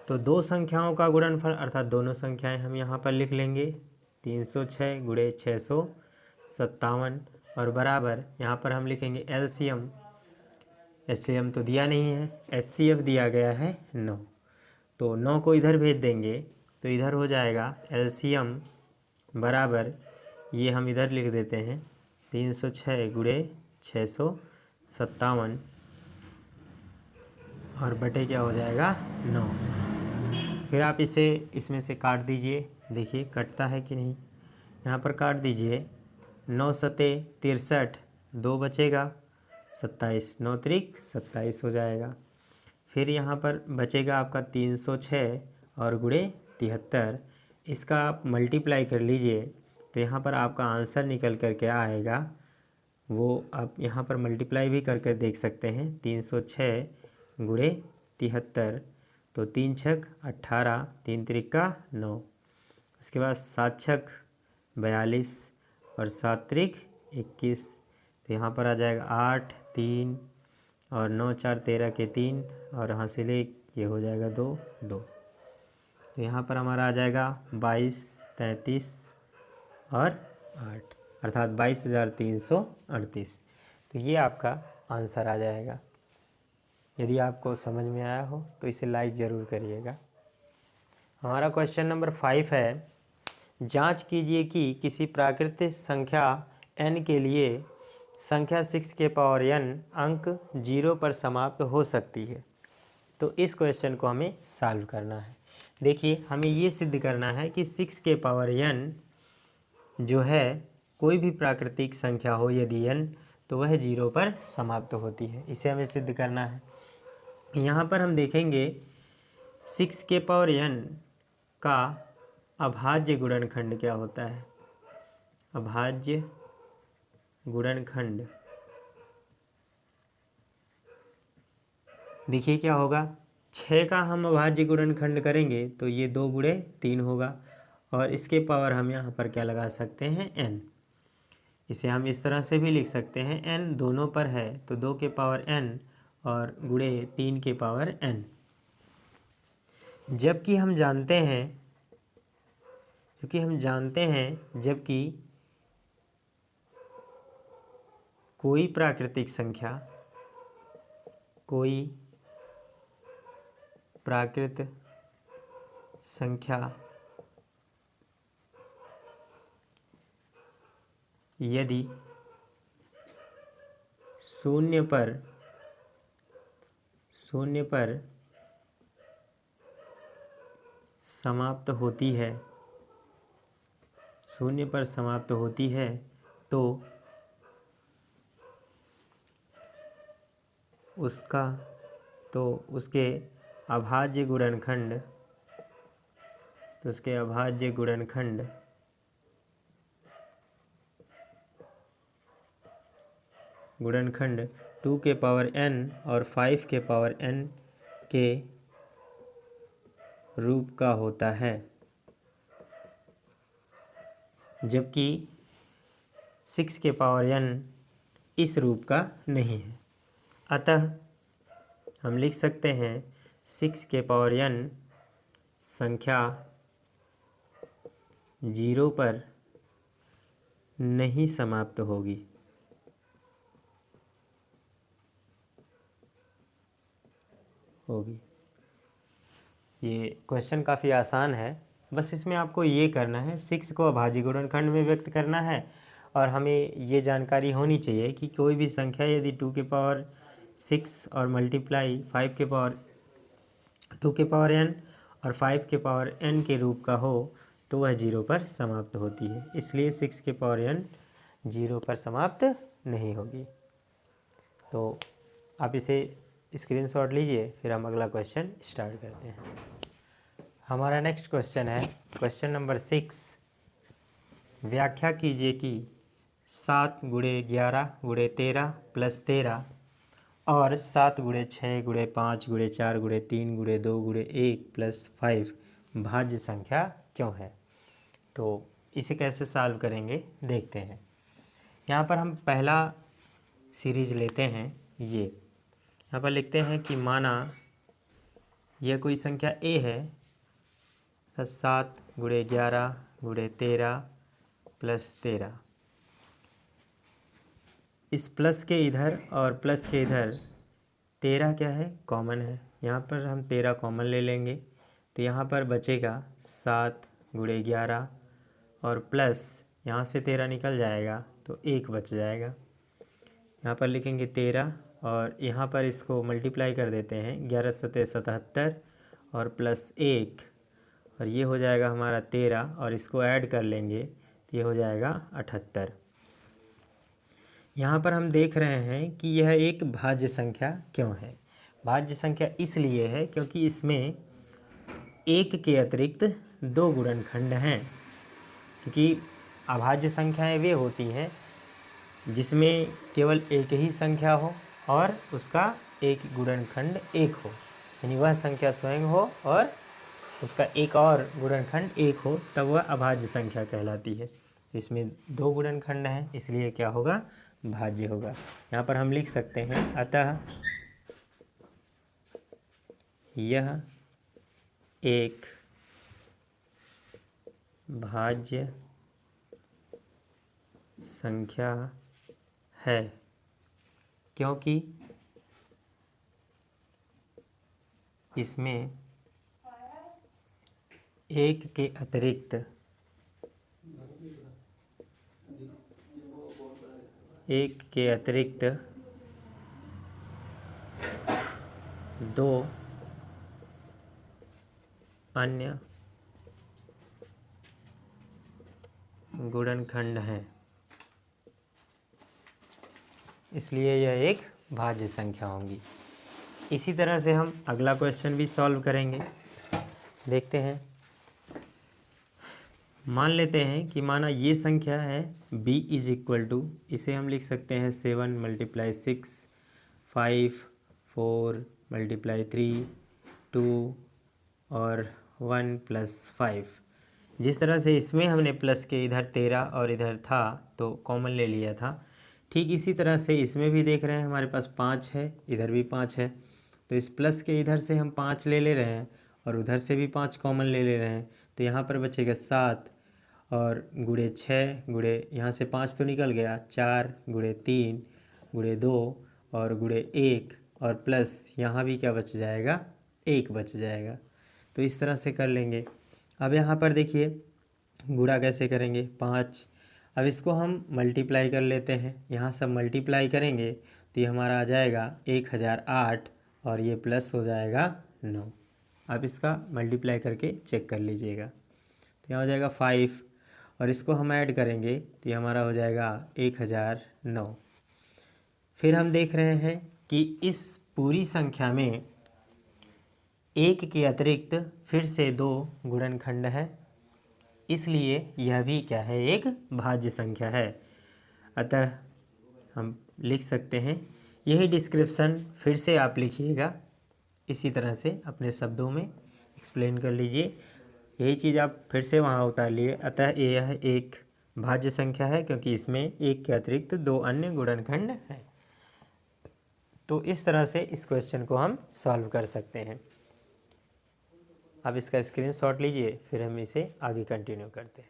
A: तो दो संख्याओं का गुणनफल अर्थात दोनों संख्याएं हम यहाँ पर लिख लेंगे, 306 गुणे 657 और बराबर यहाँ पर हम लिखेंगे LCM। HCM तो दिया नहीं है, HCF दिया गया है 9। तो 9 को इधर भेज देंगे तो इधर हो जाएगा LCM बराबर, ये हम इधर लिख देते हैं, 306 गुणे 657 और बटे क्या हो जाएगा 9। फिर आप इसे इसमें से काट दीजिए, देखिए कटता है कि नहीं। यहाँ पर काट दीजिए, 9 सते 63, 2 बचेगा 27, 9 त्रिक 27 हो जाएगा। फिर यहाँ पर बचेगा आपका 306 और गुणे 73, इसका आप मल्टीप्लाई कर लीजिए तो यहाँ पर आपका आंसर निकल कर के आएगा, वो आप यहाँ पर मल्टीप्लाई भी करके देख सकते हैं, 306 गुणे 73, तो 3 छक 18, 3 त्रिका 9, उसके बाद 7 छक 42 और 7 त्रिक 21, तो यहाँ पर आ जाएगा 8 3 और 9 4 13 के 3 और हासिल एक, ये हो जाएगा 2 2। तो यहाँ पर हमारा आ जाएगा 22 33 और 8, अर्थात 22,338। तो ये आपका आंसर आ जाएगा। यदि आपको समझ में आया हो तो इसे लाइक ज़रूर करिएगा। हमारा क्वेश्चन नंबर 5 है, जांच कीजिए कि किसी प्राकृतिक संख्या n के लिए संख्या 6 के पावर n अंक 0 पर समाप्त हो सकती है। तो इस क्वेश्चन को हमें सॉल्व करना है। देखिए हमें ये सिद्ध करना है कि 6 के पावर n जो है कोई भी प्राकृतिक संख्या हो यदि n, तो वह 0 पर समाप्त होती है। इसे हमें सिद्ध करना है। यहाँ पर हम देखेंगे 6 के पावर n का अभाज्य गुणनखंड क्या होता है? अभाज्य गुणनखंड, देखिए क्या होगा, 6 का हम अभाज्य गुणनखंड करेंगे तो ये 2 गुणे 3 होगा, और इसके पावर हम यहाँ पर क्या लगा सकते हैं, n। इसे हम इस तरह से भी लिख सकते हैं, n दोनों पर है तो 2 के पावर n और गुणे 3 के पावर n। जबकि हम जानते हैं जबकि कोई प्राकृतिक संख्या यदि शून्य पर समाप्त होती है तो उसके अभाज्य गुणनखंड गुणनखंड 2 के पावर n और 5 के पावर n के रूप का होता है, जबकि 6 के पावर n इस रूप का नहीं है। अतः हम लिख सकते हैं 6 के पावर n संख्या 0 पर नहीं समाप्त होगी। ये क्वेश्चन काफ़ी आसान है, बस इसमें आपको ये करना है, 6 को अभाज्य गुणनखंड में व्यक्त करना है, और हमें ये जानकारी होनी चाहिए कि कोई भी संख्या यदि 2 के पावर 6 और मल्टीप्लाई 5 के पावर 2 के पावर n और 5 के पावर n के रूप का हो तो वह 0 पर समाप्त होती है। इसलिए 6 के पावर n 0 पर समाप्त नहीं होगी। तो आप इसे स्क्रीनशॉट लीजिए, फिर हम अगला क्वेश्चन स्टार्ट करते हैं। हमारा नेक्स्ट क्वेश्चन है क्वेश्चन नंबर 6। व्याख्या कीजिए कि 7 गुणे 11 गुणे 13 प्लस 13 और 7 गुणे 6 गुणे 5 गुणे 4 गुणे 3 गुणे 2 गुणे 1 प्लस 5 भाज्य संख्या क्यों है? तो इसे कैसे सॉल्व करेंगे देखते हैं। यहाँ पर हम पहला सीरीज लेते हैं, ये यहाँ पर लिखते हैं कि माना यह कोई संख्या a है, 7 गुणे 11 गुणे 13 प्लस 13। इस प्लस के इधर और प्लस के इधर 13 क्या है, कॉमन है। यहाँ पर हम 13 कॉमन ले लेंगे तो यहाँ पर बचेगा 7 गुणे 11 और प्लस यहाँ से 13 निकल जाएगा तो 1 बच जाएगा। यहाँ पर लिखेंगे 13 और यहाँ पर इसको मल्टीप्लाई कर देते हैं, 11 सते 77 और प्लस 1, और ये हो जाएगा हमारा 13, और इसको ऐड कर लेंगे तो ये हो जाएगा 78। यहाँ पर हम देख रहे हैं कि यह एक भाज्य संख्या क्यों है। भाज्य संख्या इसलिए है क्योंकि इसमें 1 के अतिरिक्त 2 गुणनखंड हैं, क्योंकि अभाज्य संख्याएं वे होती हैं जिसमें केवल एक ही संख्या हो और उसका एक गुणनखंड 1 हो, यानी वह संख्या स्वयं हो और उसका एक और गुणनखंड 1 हो, तब वह अभाज्य संख्या कहलाती है। इसमें 2 गुणनखंड हैं, इसलिए क्या होगा, भाज्य होगा। यहाँ पर हम लिख सकते हैं अतः यह एक भाज्य संख्या है क्योंकि इसमें 1 के अतिरिक्त 2 अन्य गुणनखंड हैं, इसलिए यह एक भाज्य संख्या होंगी। इसी तरह से हम अगला क्वेश्चन भी सॉल्व करेंगे, देखते हैं। मान लेते हैं कि माना ये संख्या है b इज इक्वल टू, इसे हम लिख सकते हैं 7 × 6, 5, 4 × 3, 2 और 1 + 5। जिस तरह से इसमें हमने प्लस के इधर 13 और इधर था तो कॉमन ले लिया था, ठीक इसी तरह से इसमें भी देख रहे हैं हमारे पास 5 है, इधर भी 5 है, तो इस प्लस के इधर से हम 5 ले रहे हैं और उधर से भी 5 कॉमन ले रहे हैं, तो यहाँ पर बचेगा 7 और गुणे 6 गुणे यहाँ से 5 तो निकल गया, 4 गुणे 3 गुणे 2 और गुणे 1 और प्लस यहाँ भी क्या बच जाएगा, 1 बच जाएगा। तो इस तरह से कर लेंगे। अब यहाँ पर देखिए गुणा कैसे करेंगे, 5। अब इसको हम मल्टीप्लाई कर लेते हैं, यहाँ सब मल्टीप्लाई करेंगे तो ये हमारा आ जाएगा 1008 और ये प्लस हो जाएगा 9। अब इसका मल्टीप्लाई करके चेक कर लीजिएगा, तो यहाँ हो जाएगा 5 और इसको हम ऐड करेंगे तो ये हमारा हो जाएगा 1009। फिर हम देख रहे हैं कि इस पूरी संख्या में 1 के अतिरिक्त फिर से 2 गुणनखंड है, इसलिए यह भी क्या है, एक भाज्य संख्या है। अतः हम लिख सकते हैं, यही डिस्क्रिप्शन फिर से आप लिखिएगा, इसी तरह से अपने शब्दों में एक्सप्लेन कर लीजिए, यही चीज़ आप फिर से वहाँ उतार लिए। अतः यह एक भाज्य संख्या है क्योंकि इसमें 1 के अतिरिक्त 2 अन्य गुणनखंड हैं। तो इस तरह से इस क्वेश्चन को हम सॉल्व कर सकते हैं। अब इसका स्क्रीनशॉट लीजिए, फिर हम इसे आगे कंटिन्यू करते हैं।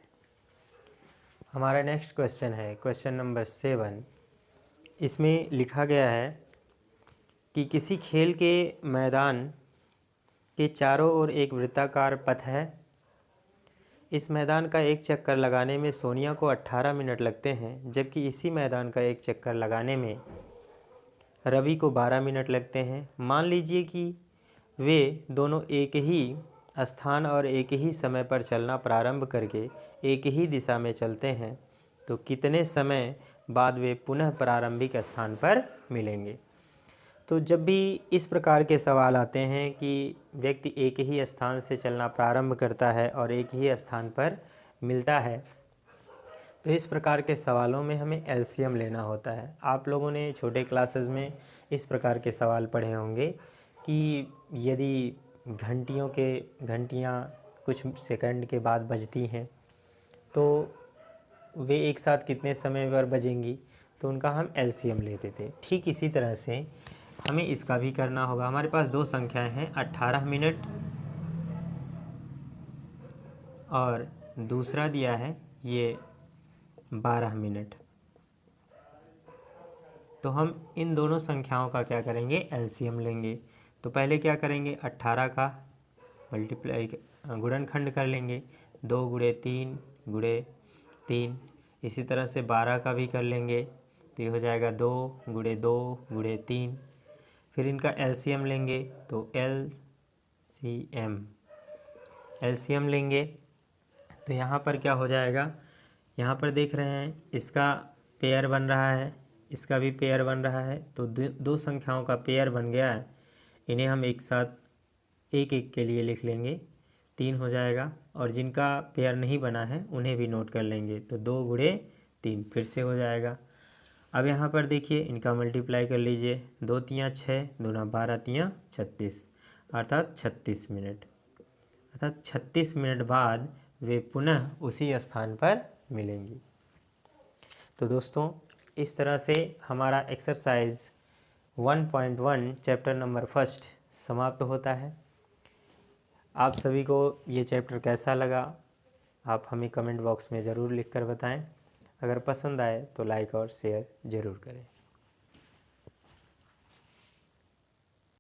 A: हमारा नेक्स्ट क्वेश्चन है क्वेश्चन नंबर 7। इसमें लिखा गया है कि किसी खेल के मैदान के चारों ओर एक वृत्ताकार पथ है। इस मैदान का एक चक्कर लगाने में सोनिया को 18 मिनट लगते हैं, जबकि इसी मैदान का एक चक्कर लगाने में रवि को 12 मिनट लगते हैं। मान लीजिए कि वे दोनों एक ही स्थान और एक ही समय पर चलना प्रारंभ करके एक ही दिशा में चलते हैं, तो कितने समय बाद वे पुनः प्रारंभिक स्थान पर मिलेंगे। तो जब भी इस प्रकार के सवाल आते हैं कि व्यक्ति एक ही स्थान से चलना प्रारंभ करता है और एक ही स्थान पर मिलता है, तो इस प्रकार के सवालों में हमें एलसीएम लेना होता है। आप लोगों ने छोटे क्लासेस में इस प्रकार के सवाल पढ़े होंगे कि यदि घंटियाँ कुछ सेकंड के बाद बजती हैं तो वे एक साथ कितने समय पर बजेंगी, तो उनका हम एलसीएम लेते थे। ठीक इसी तरह से हमें इसका भी करना होगा। हमारे पास दो संख्याएं हैं, 18 मिनट और दूसरा दिया है ये 12 मिनट। तो हम इन दोनों संख्याओं का क्या करेंगे, एलसीएम लेंगे। तो पहले क्या करेंगे, 18 का मल्टीप्लाई गुणनखंड कर लेंगे, 2 गुणे 3 गुणे 3। इसी तरह से 12 का भी कर लेंगे, तो ये हो जाएगा 2 गुणे 2 गुणे 3। फिर इनका एलसीएम लेंगे, तो एलसीएम लेंगे तो यहाँ पर क्या हो जाएगा, यहाँ पर देख रहे हैं इसका पेयर बन रहा है, इसका भी पेयर बन रहा है, तो दो संख्याओं का पेयर बन गया है। इन्हें हम एक साथ एक एक के लिए लिख लेंगे, 3 हो जाएगा। और जिनका पेयर नहीं बना है उन्हें भी नोट कर लेंगे, तो 2 गुणे 3 फिर से हो जाएगा। अब यहाँ पर देखिए इनका मल्टीप्लाई कर लीजिए, 2 तियाँ 6 दूना 12 तियाँ 36 अर्थात 36 मिनट। अर्थात 36 मिनट बाद वे पुनः उसी स्थान पर मिलेंगी। तो दोस्तों इस तरह से हमारा एक्सरसाइज 1.1 चैप्टर नंबर 1 समाप्त होता है। आप सभी को ये चैप्टर कैसा लगा आप हमें कमेंट बॉक्स में ज़रूर लिखकर बताएं। अगर पसंद आए तो लाइक और शेयर ज़रूर करें।